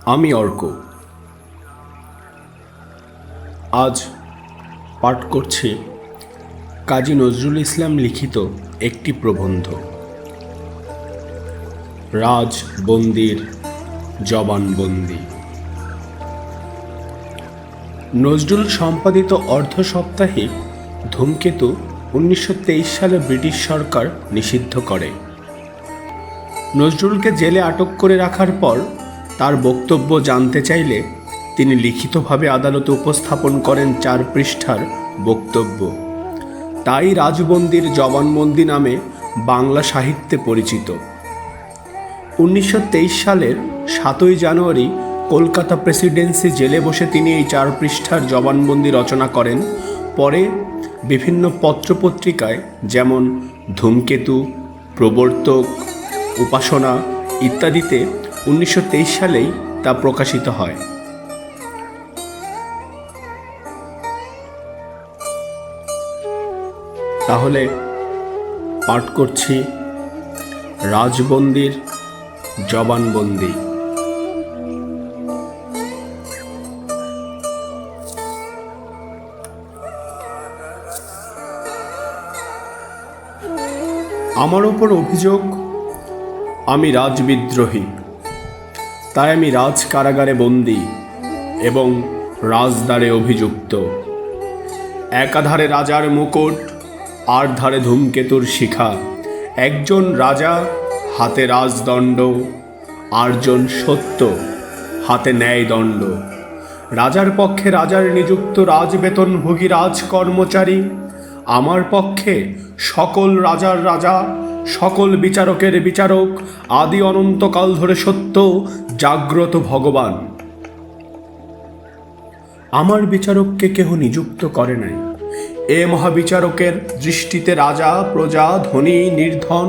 আমি অর্ক। আজ পাঠ করছি কাজী নজরুল ইসলাম লিখিত একটি প্রবন্ধ, রাজবন্দির জবানবন্দি। নজরুল সম্পাদিত অর্ধ সাপ্তাহিক ধূমকেতু 1923 সালে ব্রিটিশ সরকার নিষিদ্ধ করে। নজরুলকে জেলে আটক করে রাখার পর তার বক্তব্য জানতে চাইলে তিনি লিখিতভাবে আদালতে উপস্থাপন করেন 4 পৃষ্ঠার বক্তব্য। তাই রাজবন্দির জবানবন্দি নামে বাংলা সাহিত্যে পরিচিত। 1923 সালের 7ই জানুয়ারি কলকাতা প্রেসিডেন্সি জেলে বসে তিনি এই 4 পৃষ্ঠার জবানবন্দি রচনা করেন। পরে বিভিন্ন পত্রপত্রিকায় যেমন ধূমকেতু, প্রবর্তক, উপাসনা ইত্যাদিতে 1923 সালেই তা প্রকাশিত হয়। তাহলে পাঠ করছি রাজবন্দির জবানবন্দি। আমার ওপর অভিযোগ আমি রাজবিদ্রোহী, তাই আমি রাজ কারাগারে বন্দী এবং রাজদ্বারে অভিযুক্ত। একাধারে রাজার মুকুট, আর ধারে ধূমকেতুর শিখা। একজন রাজা, হাতে রাজদণ্ড, আরজন সত্য, হাতে ন্যায়দণ্ড। রাজার পক্ষে রাজার নিযুক্ত রাজবেতনভোগী রাজকর্মচারী, আমার পক্ষে সকল রাজার রাজা, সকল বিচারকের বিচারক, আদি অনন্তকাল ধরে সত্য জাগ্রত ভগবান। আমার বিচারককে কেহ নিযুক্ত করে নাই। এ মহাবিচারকের দৃষ্টিতে রাজা, প্রজা, ধনী, নির্ধন,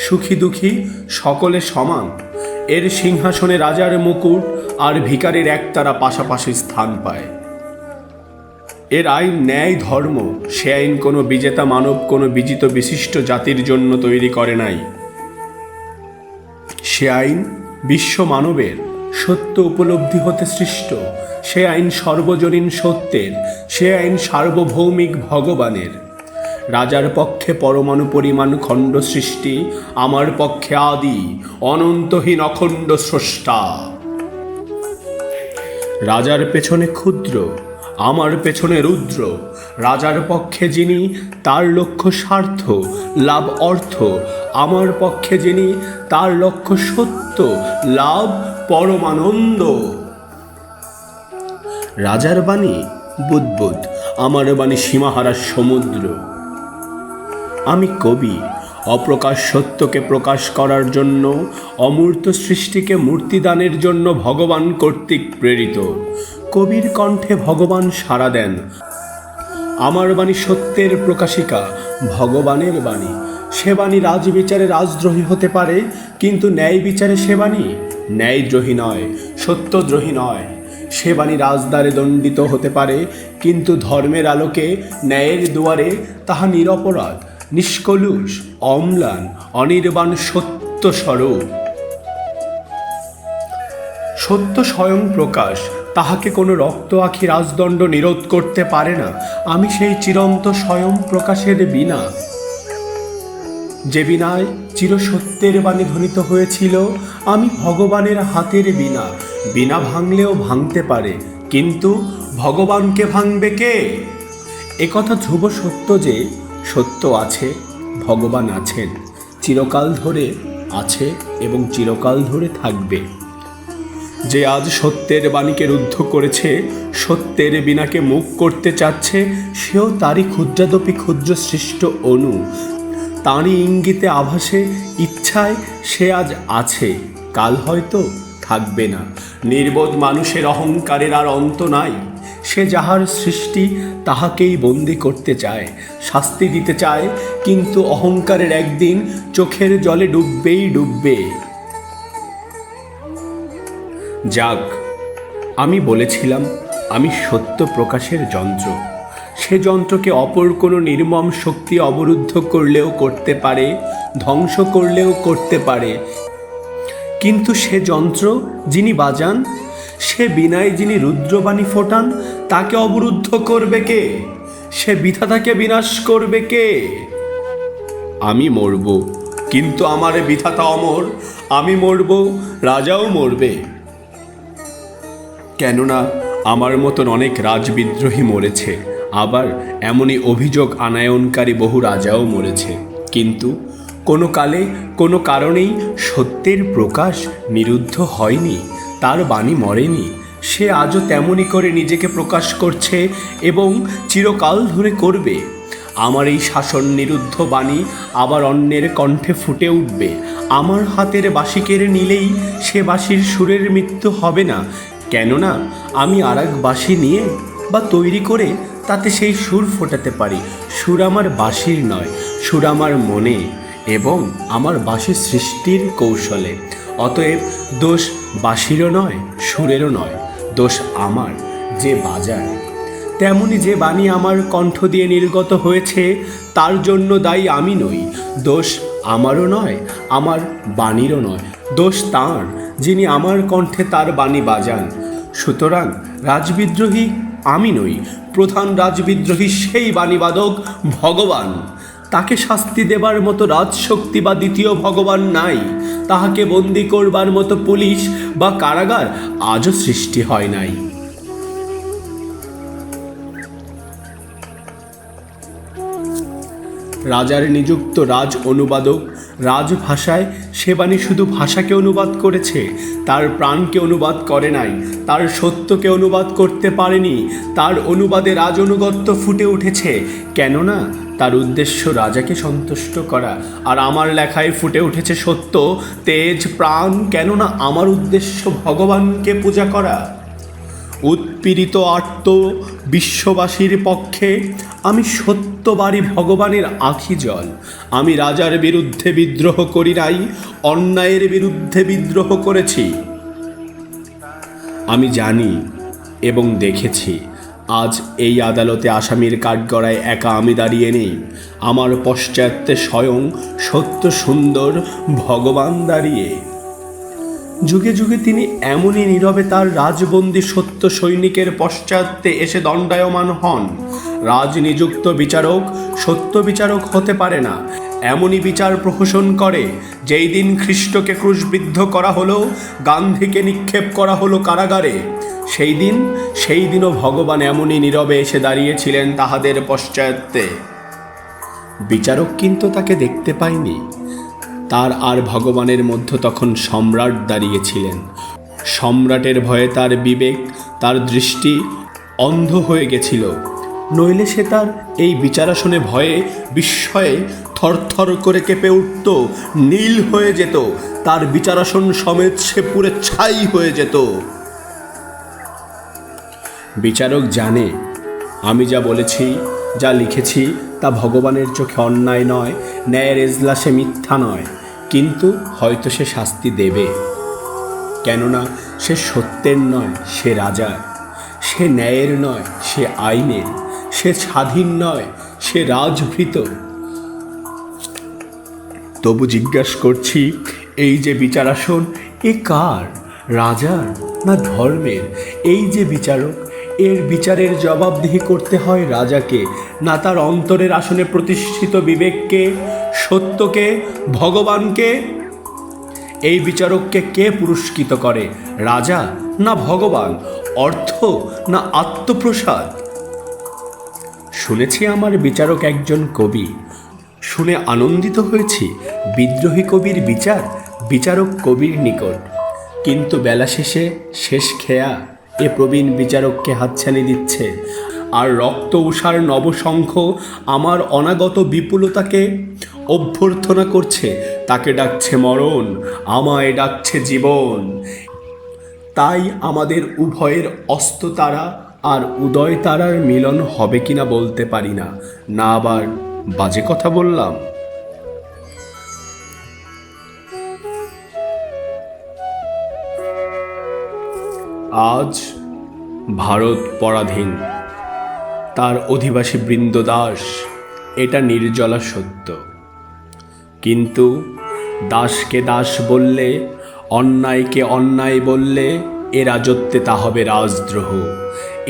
সুখী দুঃখী সকলে সমান। এর সিংহাসনে রাজার মুকুট আর ভিখারির একতারা পাশাপাশি স্থান পায়। এর আইন ন্যায় ধর্ম। সে আইন কোনো বিজেতা মানব কোনো বিজিত বিশিষ্ট জাতির জন্য তৈরি করে নাই। সে আইন বিশ্ব মানবের সত্য উপলব্ধি হতে সৃষ্ট। সে আইন সর্বজনীন সত্যের। সে আইন সার্বভৌমিক ভগবানের। রাজার পক্ষে পরমাণু পরিমাণ খণ্ড সৃষ্টি, আমার পক্ষে আদি অনন্তহীন অখণ্ড স্রষ্টা। রাজার পেছনে ক্ষুদ্র, আমার পেছনে রুদ্র। রাজার পক্ষে যিনি, তার লক্ষ্য স্বার্থ, লাভ অর্থ। আমার পক্ষে যিনি, তার লক্ষ্য সত্য, লাভ পরমানন্দ। রাজার বাণী বুদ্বুদ, আমার বাণী সীমাহারা সমুদ্র। আমি কবি, অপ্রকাশ সত্যকে প্রকাশ করার জন্য, অমূর্ত সৃষ্টিকে মূর্তিদানের জন্য ভগবান কর্তৃক প্রেরিত। কবির কণ্ঠে ভগবান সাড়া দেন। আমার বাণী সত্যের প্রকাশিকা, ভগবানের বাণী। সে বাণী রাজবিচারে রাজদ্রোহী হতে পারে, কিন্তু ন্যায় বিচারে সে বাণী ন্যায়দ্রোহী নয়, সত্যদ্রোহী নয়। সে বাণী রাজদ্বারে দণ্ডিত হতে পারে, কিন্তু ধর্মের আলোকে ন্যায়ের দুয়ারে তাহা নিরপরাধ, নিষ্কলুষ, অম্লান, অনির্বাণ সত্য স্বরূপ। সত্য স্বয়ং প্রকাশ, তাহাকে কোনো রক্ত আখি রাজদণ্ড নিরোধ করতে পারে না। আমি সেই চিরন্ত স্বয়ং প্রকাশের বীণা, যে বীণায় চিরসত্যের বাণী ধ্বনিত হয়েছিল। আমি ভগবানের হাতের বীণা। বীণা ভাঙলেও ভাঙতে পারে, কিন্তু ভগবানকে ভাঙবে কে? একথা ধ্রুব সত্য যে সত্য আছে, ভগবান আছেন, চিরকাল ধরে আছে এবং চিরকাল ধরে থাকবে। যে আজ সত্যের বাণীকে রুদ্ধ করেছে, সত্যের বীণাকে মুখ করতে চাচ্ছে, সেও তারই ক্ষুদ্রাদপি ক্ষুদ্র সৃষ্ট অণু। তাঁরই ইঙ্গিতে, আভাসে, ইচ্ছায় সে আজ আছে, কাল হয়তো থাকবে না। নির্বোধ মানুষের অহংকারের আর অন্ত নাই। সে যাহার সৃষ্টি তাহাকেই বন্দি করতে চায়, শাস্তি দিতে চায়, কিন্তু অহংকারের একদিন চোখের জলে ডুববেই ডুববে। যাক, আমি বলেছিলাম আমি সত্য প্রকাশের যন্ত্র। সে যন্ত্রকে অপর কোনো নির্মম শক্তি অবরুদ্ধ করলেও করতে পারে, ধ্বংস করলেও করতে পারে, কিন্তু সে যন্ত্র যিনি বাজান, সে বীণায় যিনি রুদ্রবাণী ফোটান তাকে অবরুদ্ধ করবে কে? সে বিধাতাকে বিনাশ করবে কে? আমি মরব, কিন্তু আমার বিধাতা অমর। আমি মরব, রাজাও মরবে। কেননা আমার মতন অনেক রাজবিদ্রোহী মরেছে, আবার এমনই অভিযোগ আনায়নকারী বহু রাজাও মরেছে। কিন্তু কোনো কালে কোনো কারণেই সত্যের প্রকাশ নিরুদ্ধ হয়নি, তার বাণী মরেনি। সে আজও তেমনই করে নিজেকে প্রকাশ করছে এবং চিরকাল ধরে করবে। আমার এই শাসন নিরুদ্ধ বাণী আবার অন্যের কণ্ঠে ফুটে উঠবে। আমার হাতের বাঁশি কেড়ে নিলেই সে বাঁশির সুরের মৃত্যু হবে না, কেননা আমি আর এক বাঁশি নিয়ে বা তৈরি করে তাতে সেই সুর ফোটাতে পারি। সুর আমার বাঁশির নয়, সুর আমার মনে এবং আমার বাঁশি সৃষ্টির কৌশলে। অতএব দোষ বাঁশিরও নয়, সুরেরও নয়, দোষ আমার যে বাজায়। তেমনি যে বাণী আমার কণ্ঠ দিয়ে নির্গত হয়েছে তার জন্য দায়ী আমি নই। দোষ আমারও নয়, আমার বাণীরও নয়, দোষ তাঁর যিনি আমার কণ্ঠে তার বাণী বাজান। সুতরাং রাজবিদ্রোহী আমি নই, প্রধান রাজবিদ্রোহী সেই বাণীবাদক ভগবান। তাকে শাস্তি দেবার মতো রাজশক্তি বা দ্বিতীয় ভগবান নাই। তাহাকে বন্দি করবার মতো পুলিশ বা কারাগার আজও সৃষ্টি হয় নাই। রাজার নিযুক্ত রাজ অনুবাদক রাজভাষায় সে বাণী শুধু ভাষাকে অনুবাদ করেছে, তার প্রাণকে অনুবাদ করে নাই, তার সত্যকে অনুবাদ করতে পারেনি। তার অনুবাদে রাজ অনুগত্য ফুটে উঠেছে, কেননা তার উদ্দেশ্য রাজাকে সন্তুষ্ট করা। আর আমার লেখায় ফুটে উঠেছে সত্য, তেজ, প্রাণ, কেননা আমার উদ্দেশ্য ভগবানকে পূজা করা। উৎপীড়িত আর্ত বিশ্ববাসীর পক্ষে আমি সত্যবারী ভগবানের আখি জল। আমি রাজার বিরুদ্ধে বিদ্রোহ করি নাই, অন্যায়ের বিরুদ্ধে বিদ্রোহ করেছি। আমি জানি এবং দেখেছি, আজ এই আদালতে আসামির কাঠগড়ায় একা আমি দাঁড়িয়ে নেই, আমার পশ্চাতে স্বয়ং সত্য সুন্দর ভগবান দাঁড়িয়ে। যুগে যুগে তিনি এমনই নীরবে তার রাজবন্দী সত্য সৈনিকের পশ্চাতে এসে দণ্ডায়মান হন। রাজনিযুক্ত বিচারক সত্য বিচারক হতে পারে না, এমনই বিচার প্রহসন করে। যেই দিন খ্রিস্টকে ক্রুশবিদ্ধ করা হলো, গান্ধীকে নিক্ষেপ করা হলো কারাগারে, সেই দিনও ভগবান এমনই নীরবে এসে দাঁড়িয়েছিলেন তাহাদের পশ্চাতে। বিচারক কিন্তু তাকে দেখতে পায়নি। তার আর ভগবানের মধ্যে তখন সম্রাট দাঁড়িয়েছিলেন। সম্রাটের ভয়ে তার বিবেক, তার দৃষ্টি অন্ধ হয়ে গেছিল, নইলে সে তার এই বিচারাসনে ভয়ে বিস্ময়ে থরথর করে কেঁপে উঠত, নীল হয়ে যেত, তার বিচারাসন সমেত সে পুরে ছাই হয়ে যেত। বিচারক জানে আমি যা বলেছি, যা লিখেছি তা ভগবানের চোখে অন্যায় নয়, ন্যায়ের এজলাসে মিথ্যা নয়, কিন্তু হয়তো সে শাস্তি দেবে। কেননা সে সত্যের নয়, সে রাজার। সে ন্যায়ের নয়, সে আইনের। সে স্বাধীন নয়, সে রাজভৃত। তবু জিজ্ঞাসা করছি, এই যে বিচারাসন, এ কার? রাজার না ধর্মের? এই যে বিচারক, এর বিচারের জবাবদিহি করতে হয় রাজাকে, না তার অন্তরের আসনে প্রতিষ্ঠিত বিবেককে, সত্যকে, ভগবানকে? এই বিচারককে কে পুরস্কৃত করে, রাজা না ভগবান? অর্থ না আত্মপ্রসাদ? শুনেছি আমার বিচারক একজন কবি, শুনে আনন্দিত হয়েছি। বিদ্রোহী কবির বিচার বিচারক কবির নিকট, কিন্তু বেলা শেষে শেষ খেয়া এ প্রবীণ বিচারককে হাতছানি দিচ্ছে। আর রক্ত উষার নবশঙ্খ আমার অনাগত বিপুলতাকে অভ্যর্থনা করছে, তাকে ডাকছে মরণ, আমায় ডাকছে জীবন। তাই আমাদের উভয়ের অস্ত তারা আর উদয় তারার মিলন হবে কিনা বলতে পারি না। না আবার বাজে কথা বললাম? আজ ভারত পরাধীন, তার অধিবাসী বৃন্দ দাস, এটা নির্জলা সত্য। কিন্তু দাসকে দাস বললে, অন্যায়কে অন্যায় বললে এ রাজত্বে তা হবে রাজদ্রোহ।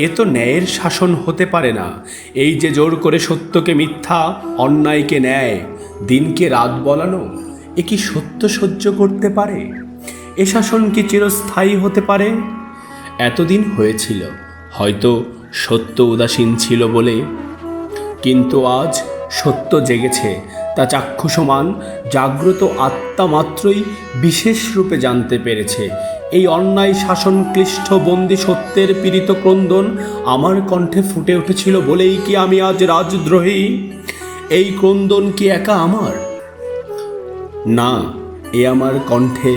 এ তো ন্যায়ের শাসন হতে পারে না। এই যে জোর করে সত্যকে মিথ্যা, অন্যায়কে ন্যায়, দিনকে রাত বলানো, এ কি সত্য সহ্য করতে পারে? এ শাসন কি চিরস্থায়ী হতে পারে? এতদিন হয়েছিল, হয়তো সত্য উদাসীন ছিল বলে, কিন্তু আজ সত্য জেগেছে। তা চাক্ষুষমান জাগ্রত আত্মা মাত্রই বিশেষ রূপে জানতে পেরেছে। এই অন্যায় শাসন ক্লিষ্ট বন্দি সত্যের পীড়িত ক্রন্দন আমার কণ্ঠে ফুটে উঠেছিল বলেই কি আমি আজ রাজদ্রোহী? এই ক্রন্দন কি একা আমার? না, এ আমার কণ্ঠে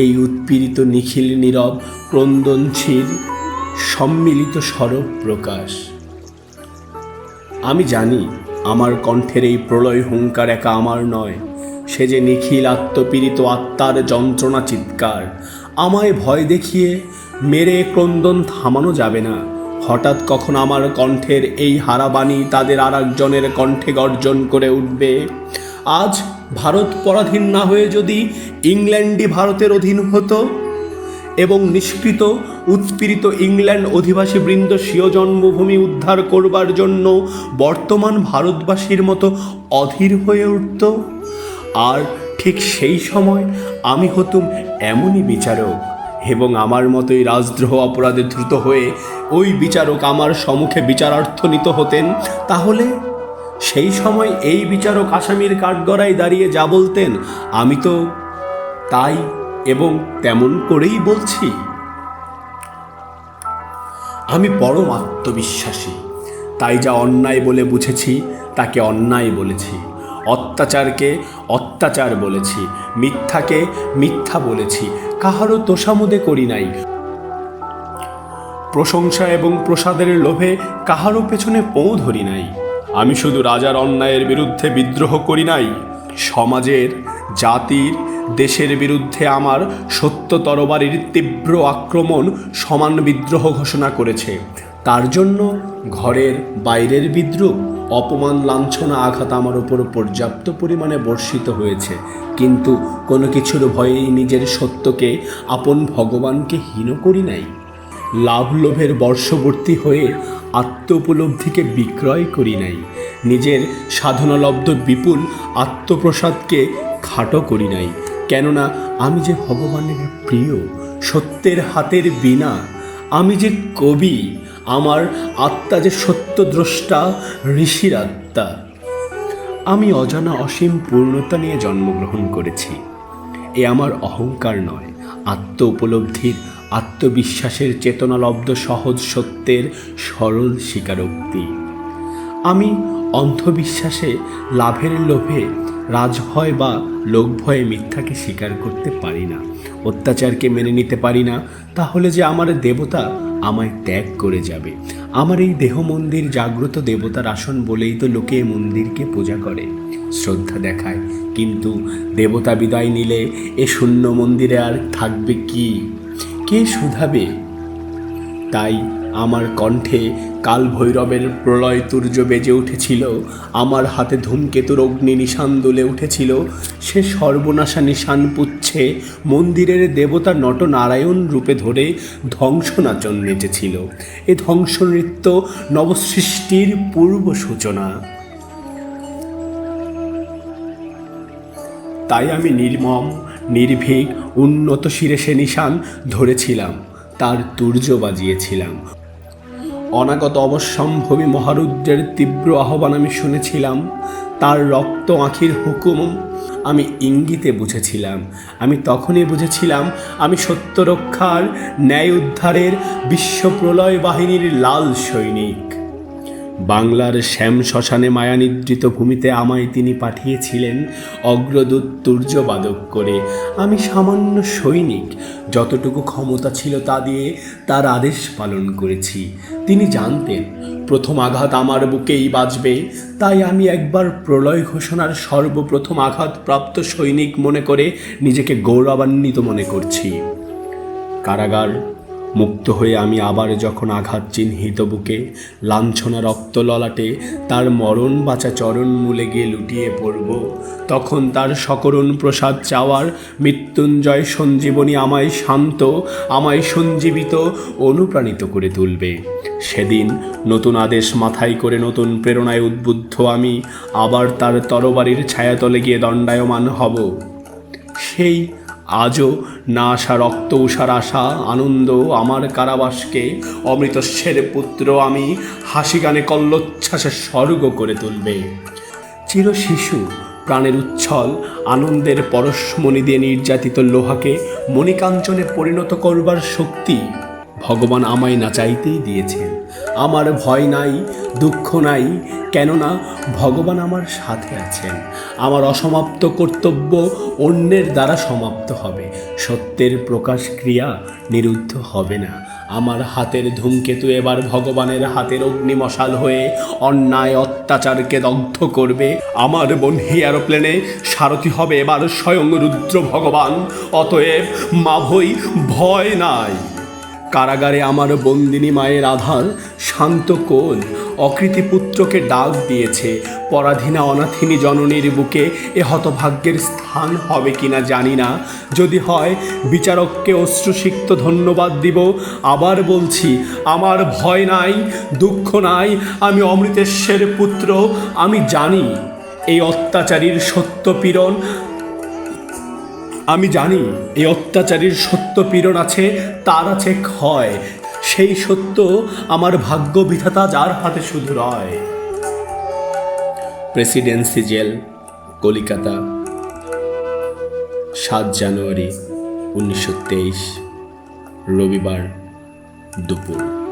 এই উৎপীড়িত নিখিল নীরব ক্রন্দনশীল সম্মিলিত স্বরূপ প্রকাশ। আমি জানি আমার কণ্ঠের এই প্রলয় হুঙ্কার একা আমার নয়, সে যে নিখিল আত্মপীড়িত আত্মার যন্ত্রণা চিৎকার। আমায় ভয় দেখিয়ে মেরে ক্রন্দন থামানো যাবে না। হঠাৎ কখন আমার কণ্ঠের এই হারাবাণী তাদের আর একজনের কণ্ঠে গর্জন করে উঠবে। আজ ভারত পরাধীন না হয়ে যদি ইংল্যান্ডই ভারতের অধীন হতো এবং নিষ্কৃত উৎপীড়িত ইংল্যান্ড অধিবাসী বৃন্দ স্বীয় জন্মভূমি উদ্ধার করবার জন্য বর্তমান ভারতবাসীর মতো অধীর হয়ে উঠত, আর ঠিক সেই সময় আমি হতুম এমনই বিচারক এবং আমার মতোই রাজদ্রোহ অপরাধে ধৃত হয়ে ওই বিচারক আমার সম্মুখে বিচারার্থ হতেন, তাহলে সেই সময় এই বিচারক আসামির কাঠগড়ায় দাঁড়িয়ে যা বলতেন আমি তো তাই এবং তেমন করেই বলছি। আমি পরম আত্মবিশ্বাসী, তাই যা অন্যায় বলে বুঝেছি তাকে অন্যায় বলেছি, অত্যাচারকে অত্যাচার বলেছি, মিথ্যাকে মিথ্যা বলেছি, কাহারও তোষামোদে করি নাই। প্রশংসা এবং প্রসাদের লোভে কাহারও পেছনে পৌ ধরি নাই। আমি শুধু রাজার অন্যায়ের বিরুদ্ধে বিদ্রোহ করি নাই, সমাজের, জাতির, দেশের বিরুদ্ধে আমার সত্য তরবারির তীব্র আক্রমণ সমান বিদ্রোহ ঘোষণা করেছে। তার জন্য ঘরের বাইরের বিদ্রুপ, অপমান, লাঞ্ছনা, আঘাত আমার উপর পর্যাপ্ত পরিমাণে বর্ষিত হয়েছে, কিন্তু কোনো কিছুর ভয়েই নিজের সত্যকে, আপন ভগবানকে হীন করি নাই। লাভ লোভের বর্ষবর্তী হয়ে আত্ম উপলব্ধিকে বিক্রয় করি নাই, নিজের সাধনালব্ধ বিপুল আত্মপ্রসাদকে খাটো করি নাই। কেননা আমি যে ভগবানের প্রিয়, সত্যের হাতের বীণা, আমি যে কবি, আমার আত্মা যে সত্যদ্রষ্টা, ঋষির আত্মা। আমি অজানা অসীম পূর্ণতা নিয়ে জন্মগ্রহণ করেছি। এ আমার অহংকার নয়, আত্ম উপলব্ধির, আত্মবিশ্বাসের চেতনালব্ধ সহজ সত্যের সরল স্বীকারোক্তি। আমি অন্ধবিশ্বাসে, লাভের লোভে, রাজভয় বা লোকভয়ে মিথ্যাকে স্বীকার করতে পারি না, অত্যাচারকে মেনে নিতে পারি না। তাহলে যে আমার দেবতা আমায় ত্যাগ করে যাবে। আমার এই দেহ মন্দির জাগ্রত দেবতার আসন বলেই তো লোকে এই মন্দিরকে পূজা করে, শ্রদ্ধা দেখায়। কিন্তু দেবতা বিদায় নিলে এ শূন্য মন্দিরে আর থাকবে কি? কে শুধাবে? তাই আমার কণ্ঠে কাল ভৈরবের প্রলয় তুর্য বেজে উঠেছিল, আমার হাতে ধূমকেতুর অগ্নি নিশান দুলে উঠেছিল। সে সর্বনাশা নিশান পুচ্ছে মন্দিরের দেবতা নটনারায়ণ রূপে ধরে ধ্বংস নাচন নেচেছিল। এ ধ্বংস নৃত্য নবসৃষ্টির পূর্ব সূচনা। তাই আমি নির্মম, নির্ভীক, উন্নত শিরে সে নিশান ধরেছিলাম, তার তুর্য বাজিয়েছিলাম। অনাগত অবশ্যম্ভবী মহারুদ্রের তীব্র আহ্বান আমি শুনেছিলাম, তার রক্ত আঁখির হুকুম আমি ইঙ্গিতে বুঝেছিলাম। আমি তখনই বুঝেছিলাম আমি সত্য রক্ষার, ন্যায় উদ্ধারের বিশ্বপ্রলয় বাহিনীর লাল সৈনিক। বাংলার শ্যাম শ্মশানে মায়ানিদ্রিত ভূমিতে আমায় তিনি পাঠিয়েছিলেন অগ্রদূত তুর্যবাদক করে। আমি সামান্য সৈনিক, যতটুকু ক্ষমতা ছিল তা দিয়ে তার আদেশ পালন করেছি। তিনি জানতেন প্রথম আঘাত আমার বুকেই বাজবে, তাই আমি একবার প্রলয় ঘোষণার সর্বপ্রথম আঘাতপ্রাপ্ত সৈনিক মনে করে নিজেকে গৌরবান্বিত মনে করছি। কারাগার, মুক্ত হয়ে আমি আবার যখন আঘাত চিহ্নিত বুকে, লাঞ্ছনা রক্ত ললাটে তার মরণ বাঁচা চরণ মূলে গিয়ে লুটিয়ে পড়ব, তখন তার সকরুণ প্রসাদ চাওয়ার মৃত্যুঞ্জয় সঞ্জীবনী আমায় শান্ত, আমায় সঞ্জীবিত, অনুপ্রাণিত করে তুলবে। সেদিন নতুন আদেশ মাথায় করে নতুন প্রেরণায় উদ্বুদ্ধ আমি আবার তার তরবারির ছায়াতলে গিয়ে দণ্ডায়মান হব। সেই আজও না আসা রক্ত উষার আশা আনন্দ আমার কারাবাসকে অমৃতস্যের পুত্র আমি হাসি গানে কল্লোচ্ছ্বাসে স্বর্গ করে তুলবে। চির শিশু প্রাণের উচ্ছল আনন্দের পরশমণি দিয়ে নির্যাতিত লোহাকে মণিকাঞ্চনে পরিণত করবার শক্তি ভগবান আমায় না চাইতেই দিয়েছেন। আমার ভয় নাই, দুঃখ নাই, কেননা ভগবান আমার সাথে আছেন। আমার অসমাপ্ত কর্তব্য অন্যের দ্বারা সমাপ্ত হবে, সত্যের প্রকাশ ক্রিয়া নিরুদ্ধ হবে না। আমার হাতের ধূমকেতু এবার ভগবানের হাতের অগ্নিমশাল হয়ে অন্যায় অত্যাচারকে দগ্ধ করবে। আমার বন্হি এরোপ্লেনে সারথি হবে এবার স্বয়ং রুদ্র ভগবান। অতএব মাভৈ, ভয় নাই। কারাগারে আমার বন্দিনী মায়ের আধার শান্ত কোল অকৃতি পুত্রকে ডাক দিয়েছে। পরাধীনা অনাথিনী জননীর বুকে এ হতভাগ্যের স্থান হবে কিনা জানি না। যদি হয় বিচারককে অশ্রুসিক্ত ধন্যবাদ দিব। আবার বলছি, আমার ভয় নাই, দুঃখ নাই, আমি অমৃতেশ্বর পুত্র। আমি জানি এই অত্যাচারীর সত্য পীড়ন, আমি জানি এই অত্যাচারীর সত্য পীড়ন আছে, তার আছে ক্ষয়। সেই সত্য আমার ভাগ্য বিধাতা যার হাতে শুধু রয়। প্রেসিডেন্সি জেল, কলিকাতা, 7 জানুয়ারি 1923, রবিবার দুপুর।